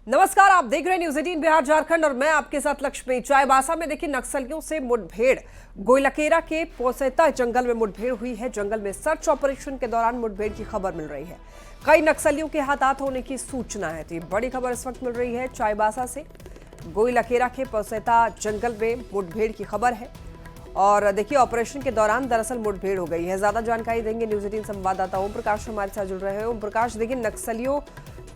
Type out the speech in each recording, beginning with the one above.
नमस्कार, आप देख रहे हैं न्यूज 18 बिहार झारखंड और मैं आपके साथ लक्ष्मी। चाईबासा में देखिए नक्सलियों से मुठभेड़। गोइलकेरा के पोसेता जंगल में मुठभेड़ हुई है। जंगल में सर्च ऑपरेशन के दौरान मुठभेड़ की खबर मिल रही है। कई नक्सलियों के हाथ होने की सूचना है। तो बड़ी खबर इस वक्त मिल रही है चाईबासा से। गोइलकेरा के पोसेता जंगल में मुठभेड़ की खबर है और देखिए ऑपरेशन के दौरान दरअसल मुठभेड़ हो गई है। ज्यादा जानकारी देंगे न्यूज 18 संवाददाता ओम प्रकाश हमारे साथ जुड़ रहे हैं। ओम प्रकाश, देखिए नक्सलियों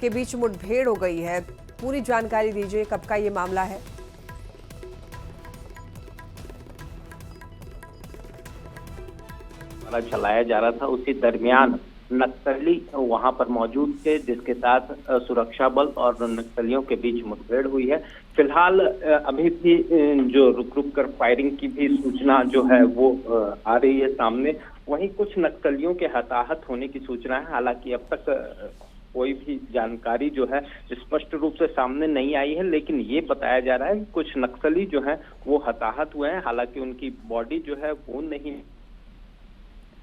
के बीच मुठभेड़ हो गई है, पूरी जानकारी दीजिए, कब का ये मामला है? चलाया जा रहा था, उसी दरमियान नक्सली वहां पर मौजूद थे, जिसके साथ सुरक्षा बल और नक्सलियों के बीच मुठभेड़ हुई है। फिलहाल अभी भी जो रुक रुक कर फायरिंग की भी सूचना जो है वो आ रही है सामने। वहीं कुछ नक्सलियों के हताहत होने की सूचना है। हालांकि अब तक कोई भी जानकारी जो है स्पष्ट रूप से सामने नहीं आई है, लेकिन ये बताया जा रहा है कि कुछ नक्सली जो है वो हताहत हुए हैं। हालांकि उनकी बॉडी जो है वो नहीं,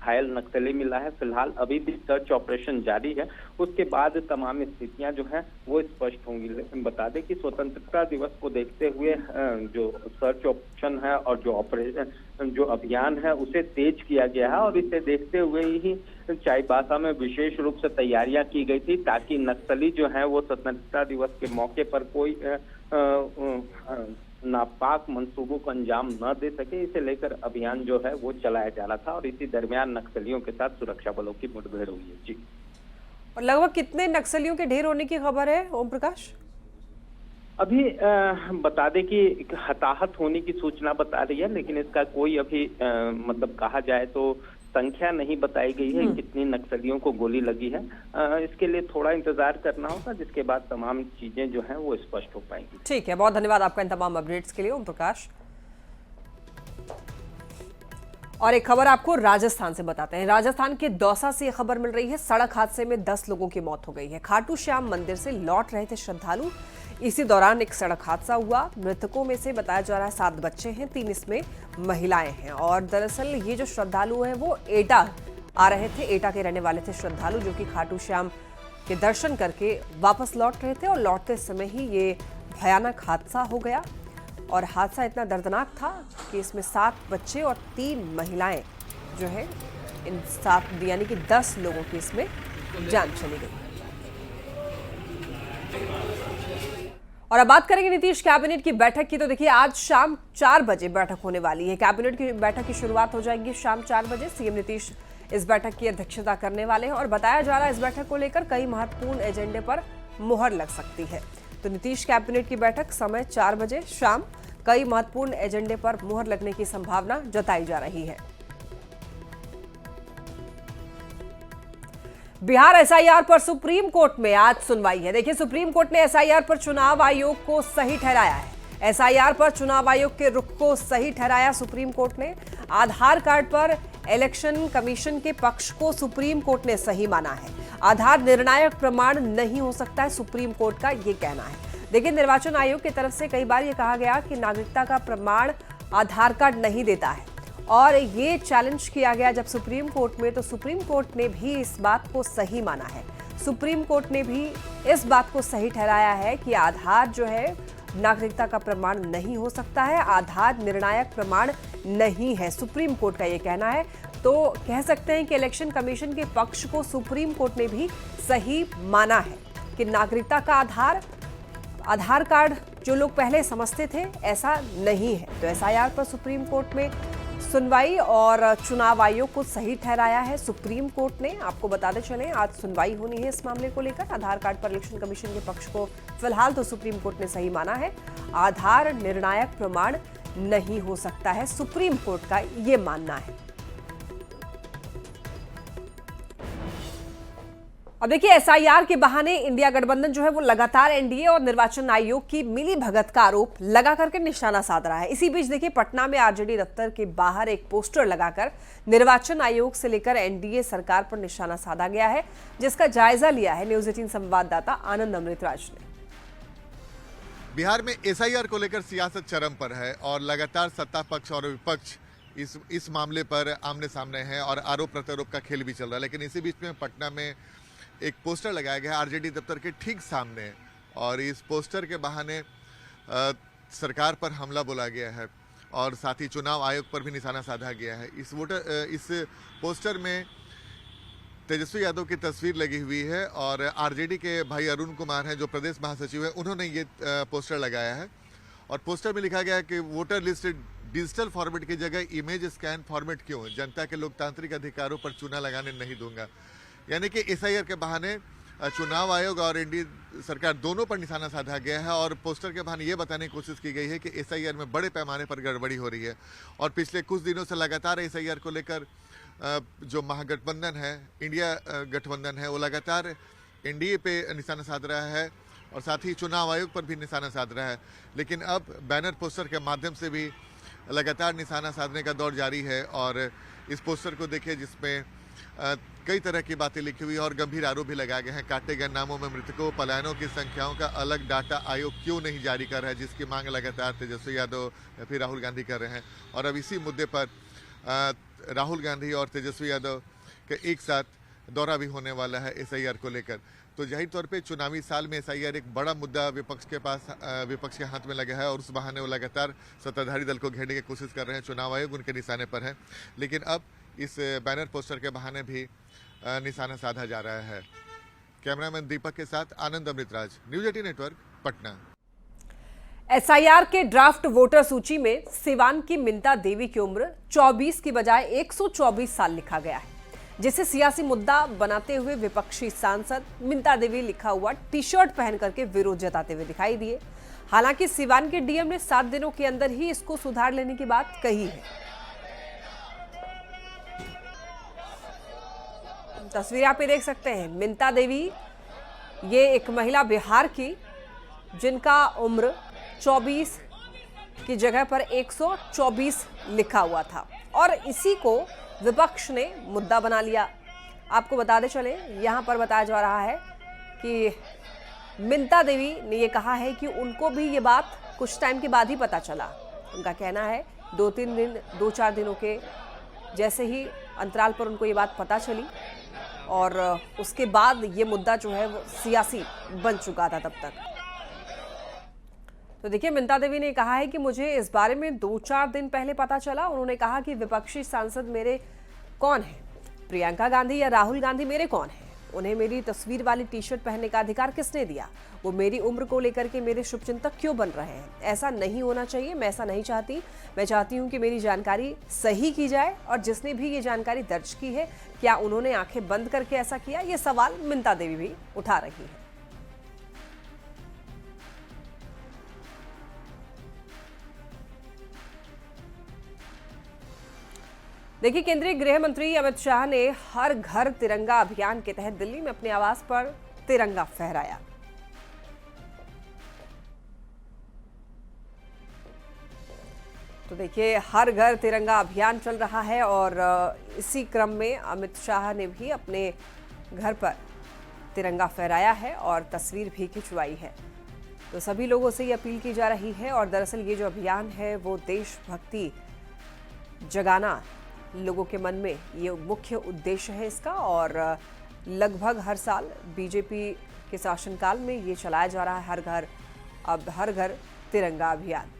घायल नक्सली मिला है। फिलहाल अभी भी सर्च ऑपरेशन जारी है, उसके बाद तमाम स्थितियां जो है वो स्पष्ट होंगी। लेकिन बता दें कि स्वतंत्रता दिवस को देखते हुए जो सर्च ऑपरेशन है और जो ऑपरेशन जो अभियान है उसे तेज किया गया है और इसे देखते हुए ही चाईबासा में विशेष रूप से तैयारियां की गई थी, ताकि नक्सली जो है वो स्वतंत्रता दिवस के मौके पर कोई नापाक मंसूबों को अंजाम न दे सके। इसे लेकर अभियान जो है वो चलाया जा रहा था और इसी दरमियान नक्सलियों के साथ सुरक्षा बलों की मुठभेड़ हुई है। जी, और लगभग कितने नक्सलियों के ढेर होने की खबर है ओम प्रकाश? अभी बता दें कि हताहत होने की सूचना बता रही है, लेकिन इसका कोई अभी मतलब कहा जाए तो संख्या नहीं बताई गई है कितनी नक्सलियों को गोली लगी है। इसके लिए थोड़ा इंतजार करना होगा, जिसके बाद तमाम चीजें जो हैं वो स्पष्ट हो पाएंगी। ठीक है, बहुत धन्यवाद आपका इन तमाम अपडेट्स के लिए ओम प्रकाश। और एक खबर आपको राजस्थान से बताते हैं। राजस्थान के दौसा से खबर मिल रही है। सड़क हादसे में 10 लोगों की मौत हो गई है। खाटू श्याम मंदिर से लौट रहे थे श्रद्धालु, इसी दौरान एक सड़क हादसा हुआ। मृतकों में से बताया जा रहा है 7 बच्चे हैं, 3 इसमें महिलाएं हैं। और दरअसल ये जो श्रद्धालु हैं वो एटा आ रहे थे, एटा के रहने वाले थे श्रद्धालु, जो कि खाटू श्याम के दर्शन करके वापस लौट रहे थे और लौटते समय ही ये भयानक हादसा हो गया। और हादसा इतना दर्दनाक था कि इसमें 7 बच्चे और 3 महिलाएं जो है, इन 7 यानी कि 10 लोगों की इसमें जान चली गई। और अब बात करेंगे नीतीश कैबिनेट की बैठक की। तो देखिए आज शाम 4 बजे बैठक होने वाली है। कैबिनेट की बैठक की शुरुआत हो जाएगी शाम 4 बजे। सीएम नीतीश इस बैठक की अध्यक्षता करने वाले हैं और बताया जा रहा है इस बैठक को लेकर कई महत्वपूर्ण एजेंडे पर मुहर लग सकती है। तो नीतीश कैबिनेट की बैठक समय 4 बजे शाम, कई महत्वपूर्ण एजेंडे पर मुहर लगने की संभावना जताई जा रही है। बिहार एसआईआर पर सुप्रीम कोर्ट में आज सुनवाई है। देखिए सुप्रीम कोर्ट ने एसआईआर पर चुनाव आयोग को सही ठहराया है। एसआईआर पर चुनाव आयोग के रुख को सही ठहराया सुप्रीम कोर्ट ने। आधार कार्ड पर इलेक्शन कमीशन के पक्ष को सुप्रीम कोर्ट ने सही माना है। आधार निर्णायक प्रमाण नहीं हो सकता है, सुप्रीम कोर्ट का ये कहना है। देखिए निर्वाचन आयोग की तरफ से कई बार ये कहा गया कि नागरिकता का प्रमाण आधार कार्ड नहीं देता है और ये चैलेंज किया गया जब सुप्रीम कोर्ट में, तो सुप्रीम कोर्ट ने भी इस बात को सही माना है। सुप्रीम कोर्ट ने भी इस बात को सही ठहराया है कि आधार जो है नागरिकता का प्रमाण नहीं हो सकता है, आधार निर्णायक प्रमाण नहीं है, सुप्रीम कोर्ट का ये कहना है। तो कह सकते हैं कि इलेक्शन कमीशन के पक्ष को सुप्रीम कोर्ट ने भी सही माना है कि नागरिकता का आधार कार्ड जो लोग पहले समझते थे ऐसा नहीं है। तो एसआईआर पर सुप्रीम कोर्ट में सुनवाई और चुनाव आयोग को सही ठहराया है सुप्रीम कोर्ट ने। आपको बताते चलें आज सुनवाई होनी है इस मामले को लेकर। आधार कार्ड पर इलेक्शन कमीशन के पक्ष को फिलहाल तो सुप्रीम कोर्ट ने सही माना है। आधार निर्णायक प्रमाण नहीं हो सकता है, सुप्रीम कोर्ट का ये मानना है। अब देखिए एसआईआर के बहाने इंडिया गठबंधन जो है वो लगातार एनडीए और निर्वाचन आयोग की मिली भगत का आरोप लगा करके निशाना साध रहा है। इसी बीच देखिए पटना में आरजेडी दफ्तर के बाहर एक पोस्टर लगाकर निर्वाचन आयोग से लेकर एनडीए सरकार पर निशाना साधा गया है, जिसका जायजा लिया है न्यूज 18 संवाददाता आनंद अमृतराज ने। बिहार में एसआईआर को लेकर सियासत चरम पर है और लगातार सत्ता पक्ष और विपक्ष इस मामले पर आमने सामने है और आरोप प्रत्यारोप का खेल भी चल रहा है। लेकिन इसी बीच में पटना में एक पोस्टर लगाया गया है आरजेडी दफ्तर के ठीक सामने और इस पोस्टर के बहाने सरकार पर हमला बोला गया है और साथ ही चुनाव आयोग पर भी निशाना साधा गया है। इस पोस्टर में तेजस्वी यादव की तस्वीर लगी हुई है और आरजेडी के भाई अरुण कुमार हैं जो प्रदेश महासचिव हैं, उन्होंने ये पोस्टर लगाया है और पोस्टर में लिखा गया है कि वोटर लिस्ट डिजिटल फॉर्मेट की जगह इमेज स्कैन फॉर्मेट क्यों, जनता के लोकतांत्रिक अधिकारों पर चूना लगाने नहीं दूंगा। यानी कि एसआईआर के बहाने चुनाव आयोग और एनडीए सरकार दोनों पर निशाना साधा गया है और पोस्टर के बहाने ये बताने की कोशिश की गई है कि एसआईआर में बड़े पैमाने पर गड़बड़ी हो रही है। और पिछले कुछ दिनों से लगातार एसआईआर को लेकर जो महागठबंधन है, इंडिया गठबंधन है, वो लगातार एनडीए पे निशाना साध रहा है और साथ ही चुनाव आयोग पर भी निशाना साध रहा है। लेकिन अब बैनर पोस्टर के माध्यम से भी लगातार निशाना साधने का दौर जारी है और इस पोस्टर को देखिए जिसमें कई तरह की बातें लिखी हुई और गंभीर आरोप भी लगाए गए हैं। काटे गए नामों में मृतकों, पलायनों की संख्याओं का अलग डाटा आयोग क्यों नहीं जारी कर रहा है, जिसकी मांग लगातार तेजस्वी यादव या फिर राहुल गांधी कर रहे हैं। और अब इसी मुद्दे पर राहुल गांधी और तेजस्वी यादव के एक साथ दौरा भी होने वाला है एसआईआर को लेकर। तो जाहिर तौर पे चुनावी साल में एसआईआर एक बड़ा मुद्दा विपक्ष के हाथ में लगा है और उस बहाने वो लगातार सत्ताधारी दल को घेरने की कोशिश कर रहे हैं। चुनाव आयोग उनके निशाने पर है, लेकिन अब इस बैनर पोस्टर के बहाने भी निशाना साधा जा रहा है। कैमरामैन दीपक के साथ Anand Amritraj, news 18 network, Patna. SIR के ड्राफ्ट वोटर सूची में सिवान की मिंता देवी की उम्र 24 की बजाय 124 साल लिखा गया है, जिसे सियासी मुद्दा बनाते हुए विपक्षी सांसद मिंता देवी लिखा हुआ टी शर्ट पहन करके विरोध जताते हुए दिखाई दिए। हालांकि सिवान के डीएम ने 7 दिनों के अंदर ही इसको सुधार लेने की बात कही है। तस्वीर आप ये देख सकते हैं, मिंता देवी ये एक महिला बिहार की जिनका उम्र 24 की जगह पर 124 लिखा हुआ था और इसी को विपक्ष ने मुद्दा बना लिया। आपको बताते चले, यहाँ पर बताया जा रहा है कि मिंता देवी ने ये कहा है कि उनको भी ये बात कुछ टाइम के बाद ही पता चला। उनका कहना है 2-4 दिनों के जैसे ही अंतराल पर उनको ये बात पता चली और उसके बाद ये मुद्दा जो है वो सियासी बन चुका था तब तक। तो देखिए, मिंता देवी ने कहा है कि मुझे इस बारे में 2-4 दिन पहले पता चला। उन्होंने कहा कि विपक्षी सांसद मेरे कौन है, प्रियंका गांधी या राहुल गांधी मेरे कौन है, उन्हें मेरी तस्वीर वाली टी शर्ट पहनने का अधिकार किसने दिया, वो मेरी उम्र को लेकर के मेरे शुभचिंतक क्यों बन रहे हैं। ऐसा नहीं होना चाहिए, मैं ऐसा नहीं चाहती। मैं चाहती हूं कि मेरी जानकारी सही की जाए और जिसने भी ये जानकारी दर्ज की है, क्या उन्होंने आंखें बंद करके ऐसा किया, ये सवाल मिंता देवी भी उठा रही है। देखिए, केंद्रीय गृह मंत्री अमित शाह ने हर घर तिरंगा अभियान के तहत दिल्ली में अपने आवास पर तिरंगा फहराया। तो देखिए, हर घर तिरंगा अभियान चल रहा है और इसी क्रम में अमित शाह ने भी अपने घर पर तिरंगा फहराया है और तस्वीर भी खिंचवाई है। तो सभी लोगों से ये अपील की जा रही है और दरअसल ये जो अभियान है वो देशभक्ति जगाना लोगों के मन में ये मुख्य उद्देश्य है इसका। और लगभग हर साल बीजेपी के शासनकाल में ये चलाया जा रहा है हर घर तिरंगा अभियान।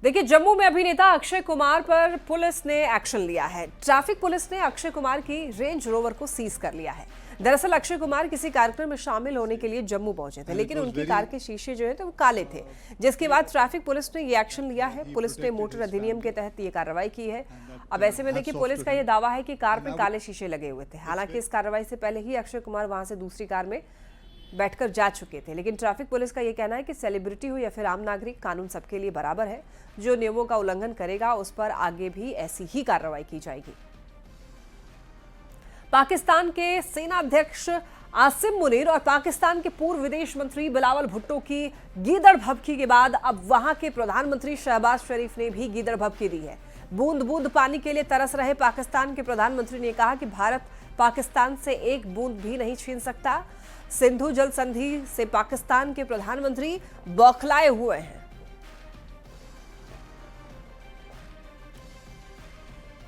देखिए, जम्मू में अभिनेता अक्षय कुमार पर पुलिस ने एक्शन लिया है। ट्रैफिक पुलिस ने अक्षय कुमार की रेंज रोवर को सीज कर लिया है। दरअसल अक्षय कुमार किसी कार्यक्रम में शामिल होने के लिए जम्मू पहुंचे थे, लेकिन उनकी कार के शीशे जो है तो वो काले थे, जिसके बाद ट्रैफिक पुलिस ने ये एक्शन लिया है। पुलिस ने मोटर अधिनियम के तहत ये कार्रवाई की है। अब ऐसे में देखिए, पुलिस का ये दावा है कि कार में काले शीशे लगे हुए थे। हालांकि इस कार्रवाई से पहले ही अक्षय कुमार वहां से दूसरी कार में बैठकर जा चुके थे, लेकिन ट्रैफिक पुलिस का ये कहना है कि सेलिब्रिटी हो या फिर आम नागरिक, कानून सबके लिए बराबर है। जो नियमों का उल्लंघन करेगा उस पर आगे भी ऐसी ही कार्रवाई की जाएगी। पाकिस्तान के सेनाध्यक्ष आसिम मुनीर और पाकिस्तान के पूर्व विदेश मंत्री बिलावल भुट्टो की गीदड़ भभकी के बाद अब वहां के प्रधानमंत्री शहबाज शरीफ ने भी गीदड़ भभकी दी है। बूंद बूंद पानी के लिए तरस रहे पाकिस्तान के प्रधानमंत्री ने कहा कि भारत पाकिस्तान से एक बूंद भी नहीं छीन सकता। सिंधु जल संधि से पाकिस्तान के प्रधानमंत्री बौखलाए हुए हैं।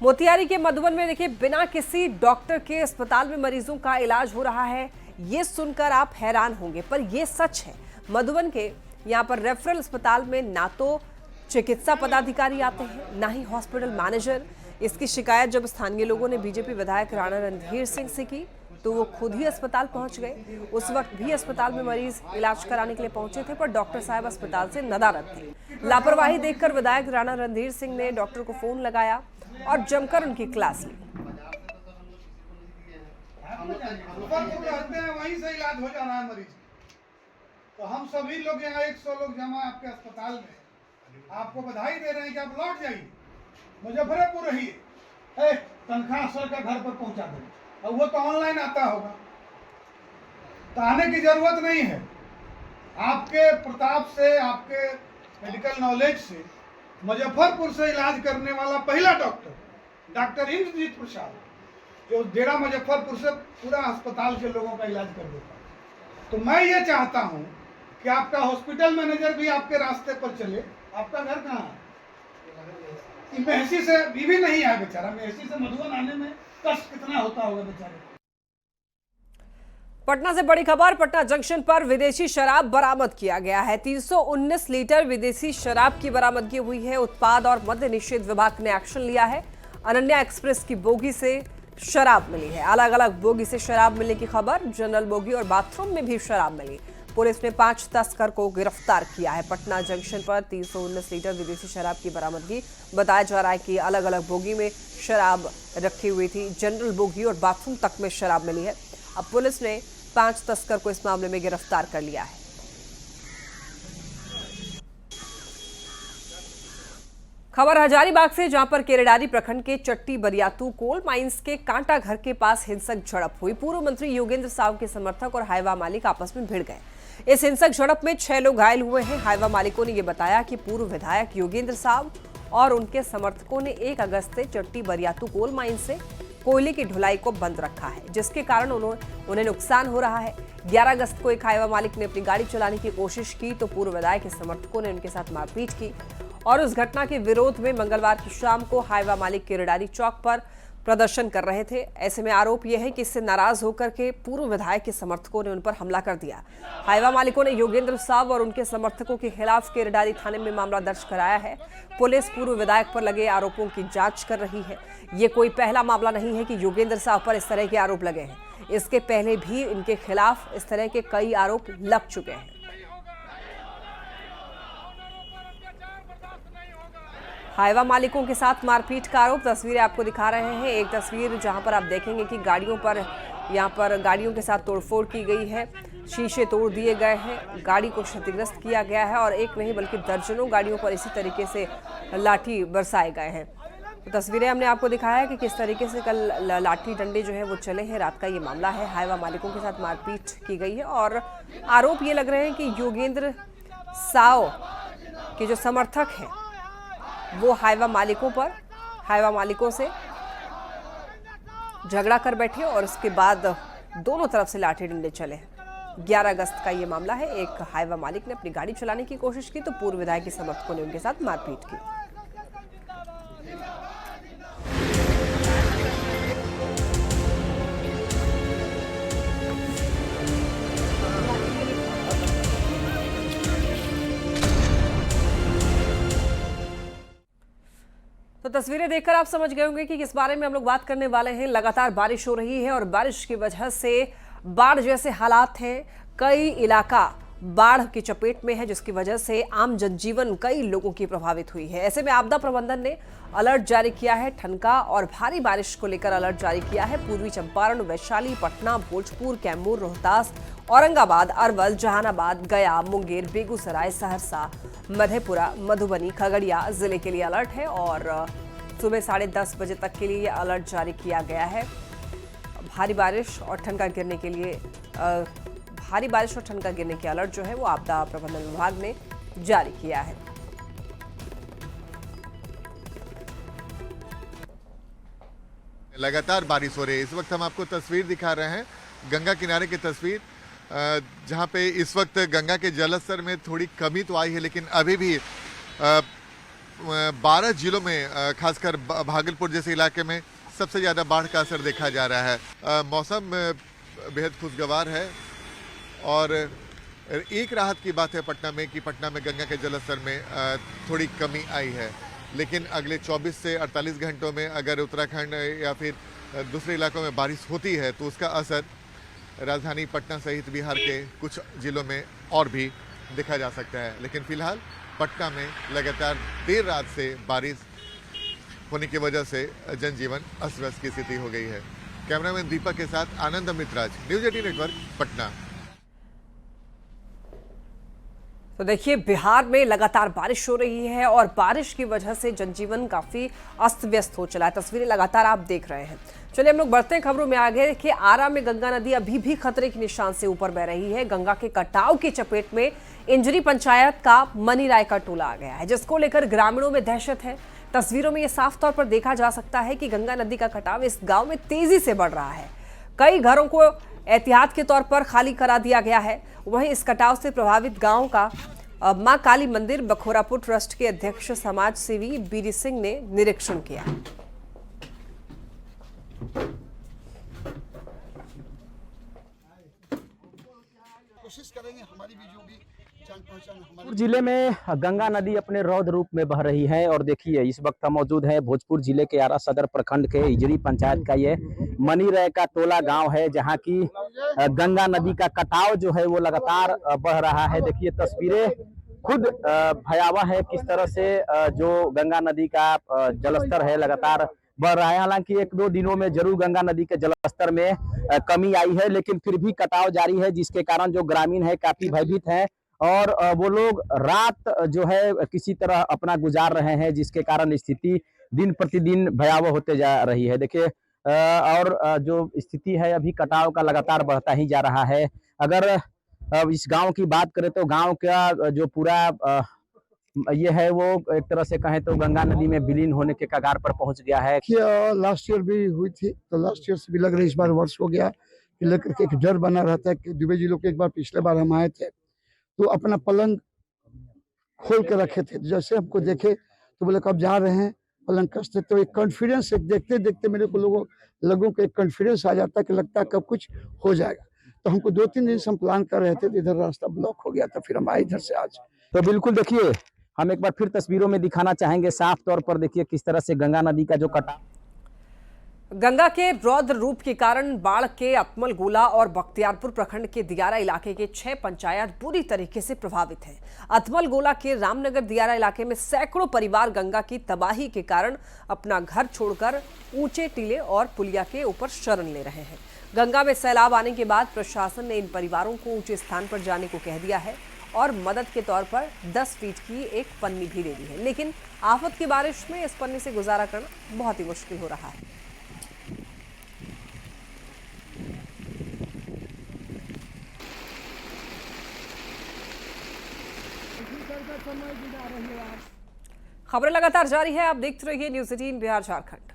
मोतिहारी के मधुबन में देखिए बिना किसी डॉक्टर के अस्पताल में मरीजों का इलाज हो रहा है। ये सुनकर आप हैरान होंगे, पर ये सच है। मधुबन के यहाँ पर रेफरल अस्पताल में ना तो चिकित्सा पदाधिकारी आते हैं, ना ही हॉस्पिटल मैनेजर। इसकी शिकायत जब स्थानीय लोगों ने बीजेपी विधायक राणा रणधीर सिंह से की तो वो खुद ही अस्पताल पहुंच गए। उस वक्त भी अस्पताल में मरीज इलाज कराने के लिए पहुंचे थे, पर डॉक्टर साहब अस्पताल से नदारद थे। लापरवाही देखकर विधायक राणा रणधीर सिंह ने डॉक्टर को फोन लगाया और जमकर उनकी क्लास ली। वहीं से इलाज हो जा रहा है मरीज। तो हम सभी लोग यहाँ 100 लोग जमा आपके अस्पताल में आपको बधाई दे रहे हैं कि आप लौट जाइए, मुजफ्फरपुर रहिए। तनख्वाह सर का घर पर पहुंचा दें, और वो तो ऑनलाइन आता होगा, तो आने की जरूरत नहीं है। आपके प्रताप से, आपके मेडिकल नॉलेज से मुजफ्फरपुर से इलाज करने वाला पहला डॉक्टर इंद्रजीत प्रसाद, जो डेरा मुजफ्फरपुर से पूरा अस्पताल के लोगों का इलाज कर देता है। तो मैं ये चाहता हूँ कि आपका हॉस्पिटल मैनेजर भी आपके रास्ते पर चले। आपका घर कहाँ है? मेहसी से भी नहीं है बेचारा, मेहसी से मधुबन आने में कष्ट कितना होता होगा बेचारे। पटना से बड़ी खबर, पटना जंक्शन पर विदेशी शराब बरामद किया गया है। 319 लीटर विदेशी शराब की बरामदगी हुई है। उत्पाद और मद्य निषेध विभाग ने एक्शन लिया है। अनन्या एक्सप्रेस की बोगी से शराब मिली है। अलग अलग बोगी से शराब मिलने की खबर। जनरल बोगी और बाथरूम में भी शराब मिली। पुलिस ने 5 तस्कर को गिरफ्तार किया है। पटना जंक्शन पर 319 लीटर विदेशी शराब की बरामदगी। बताया जा रहा है कि अलग अलग बोगी में शराब रखी हुई थी। जनरल बोगी और बाथरूम तक में शराब मिली है। अब पुलिस ने 5 तस्कर को इस मामले में गिरफ्तार कर लिया है। खबर हजारीबाग से, जहां पर केरेडारी प्रखंड के चट्टी बरियातू कोल माइंस के कांटा घर के पास हिंसक झड़प हुई। पूर्व मंत्री योगेंद्र साव के समर्थक और हाईवा मालिक आपस में भिड़ गए। इस हिंसक झड़प में 6 लोग घायल हुए हैं। हाईवा मालिकों ने यह बताया कि पूर्व विधायक योगेंद्र साव और उनके समर्थकों ने 1 अगस्त से चट्टी बरियातू कोल माइंस से कोयले की ढुलाई को बंद रखा है, जिसके कारण उन्हें नुकसान हो रहा है। 11 अगस्त को एक हाईवा मालिक ने अपनी गाड़ी चलाने की कोशिश की तो पूर्व विधायक के समर्थकों ने उनके साथ मारपीट की और उस घटना के विरोध में मंगलवार की शाम को हाईवा मालिक केरेडारी चौक पर प्रदर्शन कर रहे थे। ऐसे में आरोप यह है कि इससे नाराज होकर के पूर्व विधायक के समर्थकों ने उन पर हमला कर दिया। हाईवा मालिकों ने योगेंद्र साव और उनके समर्थकों के खिलाफ केरेडारी थाने में मामला दर्ज कराया है। पुलिस पूर्व विधायक पर लगे आरोपों की जांच कर रही है। ये कोई पहला मामला नहीं है कि योगेंद्र साव पर इस तरह के आरोप लगे हैं। इसके पहले भी इनके खिलाफ इस तरह के कई आरोप लग चुके हैं। हाईवा मालिकों के साथ मारपीट का आरोप। तस्वीरें आपको दिखा रहे हैं। एक तस्वीर जहां पर आप देखेंगे कि यहां पर गाड़ियों के साथ तोड़फोड़ की गई है, शीशे तोड़ दिए गए हैं, गाड़ी को क्षतिग्रस्त किया गया है और एक नहीं बल्कि दर्जनों गाड़ियों पर इसी तरीके से लाठी बरसाए गए हैं। तो तस्वीरें हमने आपको दिखाया है कि किस तरीके से कल लाठी डंडे जो है वो चले हैं। रात का ये मामला है। हाईवा मालिकों के साथ मारपीट की गई है और आरोप ये लग रहे हैं कि योगेंद्र साव के जो समर्थक हैं वो हाईवा मालिकों से झगड़ा कर बैठे और उसके बाद दोनों तरफ से लाठी डंडे चले। 11 अगस्त का ये मामला है। एक हाईवा मालिक ने अपनी गाड़ी चलाने की कोशिश की तो पूर्व विधायक के समर्थकों ने उनके साथ मारपीट की। तो तस्वीरें देखकर आप समझ गए होंगे कि किस बारे में हम लोग बात करने वाले हैं। लगातार बारिश हो रही है और बारिश की वजह से बाढ़ जैसे हालात हैं। कई इलाका बाढ़ की चपेट में है, जिसकी वजह से आम जनजीवन कई लोगों की प्रभावित हुई है। ऐसे में आपदा प्रबंधन ने अलर्ट जारी किया है। ठनका और भारी बारिश को लेकर अलर्ट जारी किया है। पूर्वी चंपारण, वैशाली, पटना, भोजपुर, कैमूर, रोहतास, औरंगाबाद, अरवल, जहानाबाद, गया, मुंगेर, बेगूसराय, सहरसा, मधेपुरा, मधुबनी, खगड़िया जिले के लिए अलर्ट है और सुबह 10:30 बजे तक के लिए अलर्ट जारी किया गया है। भारी बारिश और ठनका गिरने के अलर्ट जो है वो आपदा प्रबंधन विभाग ने जारी किया है। लगातार बारिश हो रही है। इस वक्त हम आपको तस्वीर दिखा रहे हैं, गंगा किनारे की तस्वीर, जहां पे इस वक्त गंगा के जलस्तर में थोड़ी कमी तो आई है, लेकिन अभी भी 12 जिलों में खासकर भागलपुर जैसे इलाके में सबसे ज़्यादा बाढ़ का असर देखा जा रहा है। मौसम बेहद खुशगवार है और एक राहत की बात है पटना में कि पटना में गंगा के जलस्तर में थोड़ी कमी आई है, लेकिन अगले 24 से 48 घंटों में अगर उत्तराखंड या फिर दूसरे इलाकों में बारिश होती है तो उसका असर राजधानी पटना सहित बिहार के कुछ जिलों में और भी देखा जा सकता है। लेकिन फिलहाल पटना में लगातार देर रात से बारिश होने की वजह से जनजीवन अस्त व्यस्त की स्थिति हो गई है। कैमरामैन दीपक के साथ आनंद अमृतराज, न्यूज 18 नेटवर्क, पटना। तो देखिए, बिहार में लगातार बारिश हो रही है और बारिश की वजह से जनजीवन काफी अस्त व्यस्त हो चला है। तस्वीरें लगातार आप देख रहे हैं। चलिए हम लोग बढ़ते हैं खबरों में आगे। देखिए, आरा में गंगा नदी अभी भी खतरे के निशान से ऊपर बह रही है। गंगा के कटाव की चपेट में इंजरी पंचायत का मनी राय का टोला आ गया है, जिसको लेकर ग्रामीणों में दहशत है। तस्वीरों में ये साफ तौर पर देखा जा सकता है कि गंगा नदी का कटाव इस गांव में तेजी से बढ़ रहा है। कई घरों को एहतियात के तौर पर खाली करा दिया गया है। वहीं इस कटाव से प्रभावित गांव का मां काली मंदिर बखोरापुर ट्रस्ट के अध्यक्ष समाज सेवी बीडी सिंह ने निरीक्षण किया। कोशिश करेंगे हमारी भी जो भी जान पहचान। जिले में गंगा नदी अपने रौद्र रूप में बह रही है और देखिए इस वक्त हम मौजूद है भोजपुर जिले के आरा सदर प्रखंड के इजरी पंचायत का ये मनी राय का टोला गांव है, जहां की गंगा नदी का कटाव जो है वो लगातार बह रहा है। देखिए तस्वीरें खुद भयावह है, किस तरह से जो गंगा नदी का जलस्तर है लगातार बढ़ रहा है। हालांकि 1-2 दिनों में जरूर गंगा नदी के जलस्तर में कमी आई है, लेकिन फिर भी कटाव जारी है, जिसके कारण जो ग्रामीण है काफी भयभीत हैं और वो लोग रात जो है किसी तरह अपना गुजार रहे हैं, जिसके कारण स्थिति दिन प्रतिदिन भयावह होते जा रही है। देखिए और जो स्थिति है अभी कटाव का लगातार बढ़ता ही जा रहा है। अगर इस गांव की बात करें तो गांव का जो पूरा ये है वो एक तरह से कहें तो गंगा नदी में विलीन होने के कगार पर पहुंच गया है। लास्ट ईयर भी हुई थी तो लास्ट ईयर से भी लग रही, इस बार वर्ष हो गया कि लेकर के एक डर बना रहता है कि दुबे जी लोग एक बार पिछले बार हम आए थे तो अपना पलंग खोल के रखे थे। जैसे हमको देखे तो बोले कब जा रहे हैं, पलंग कसते, तो एक कॉन्फिडेंस, एक देखते देखते मेरे को लोगों को एक कॉन्फिडेंस आ जाता है कि लगता है कब कुछ हो जाएगा। तो हमको 2-3 दिन से हम प्लान कर रहे थे, इधर रास्ता ब्लॉक हो गया था, फिर हम आए इधर से आज। तो बिल्कुल देखिए हम एक बार फिर तस्वीरों में दिखाना चाहेंगे साफ तौर पर। देखिए किस तरह से गंगा नदी का जो कटाव, गंगा के रौद्र रूप के कारण बाढ़ के अतमल गोला और बख्तियारपुर प्रखंड के दियारा इलाके के 6 पंचायत बुरी तरीके से प्रभावित हैं। अतमल गोला के रामनगर दियारा इलाके में सैकड़ों परिवार गंगा की तबाही के कारण अपना घर छोड़कर ऊंचे टीले और पुलिया के ऊपर शरण ले रहे हैं। गंगा में सैलाब आने के बाद प्रशासन ने इन परिवारों को ऊंचे स्थान पर जाने को कह दिया है और मदद के तौर पर 10 फीट की एक पन्नी भी दे दी है, लेकिन आफत की बारिश में इस पन्नी से गुजारा करना बहुत ही मुश्किल हो रहा है। खबरें लगातार जारी है, आप देखते रहिए न्यूज़ 18 बिहार झारखंड।